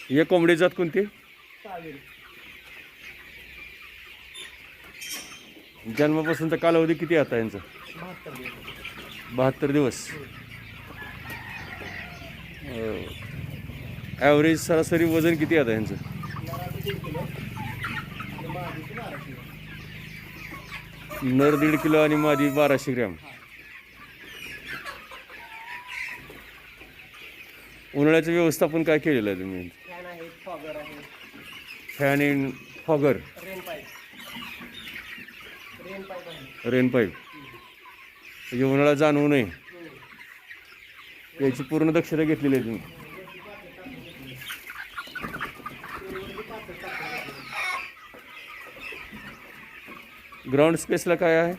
या कोंबडी जात कोणती? कावेरी. जन्मापासूनचा कालावधी किती आता यांचा? 72 दिवस. 72 दिवस. ॲव्हरेज सरासरी वजन किती आता यांचं? नराचं 1.5 किलो आणि मादीचं 12 किलो. नर 1.5 किलो आणि मादी 1200 ग्रॅम. उन्हाळ्याचं व्यवस्थापन काय केलेलं आहे तुम्ही? फॅन आहे, फॉगर आहे, fan and fogger, rain pipe. Rain pipe आहे. रेन पाईप, म्हणजे उन्हाळा जाणवू नये याची पूर्ण दक्षता घेतलेली आहे तुम्ही. ग्राउंड स्पेसला काय आहे?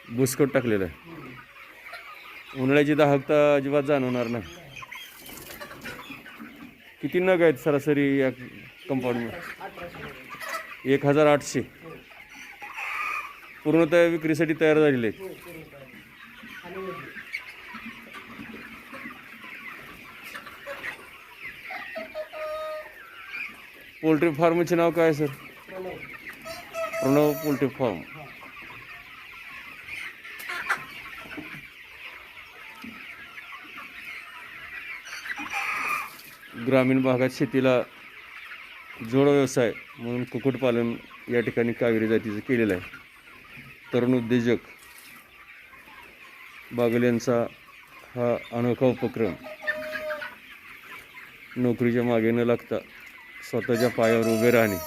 भुसकट टाकलेलं आहे. उन्हाळ्याची दाहकता अजिबात जाणवणार नाही. किती नग आहेत सरासरी या कंपाऊंडमध्ये? 1800. पूर्णतः विक्रीसाठी तयार झालेले आहेत. पोल्ट्री फार्मचे नाव काय सर? Pranab poultry form. ग्रामीण भागात शेतीला जोड व्यवसाय म्हणून कुक्कुटपालन या ठिकाणी कावेरी जातीचं केलेलं आहे. तरुण उद्योजक बागल यांचा हा अनोखा उपक्रम नोकरीच्या मागे न लागता स्वतःच्या पायावर उभे राहणे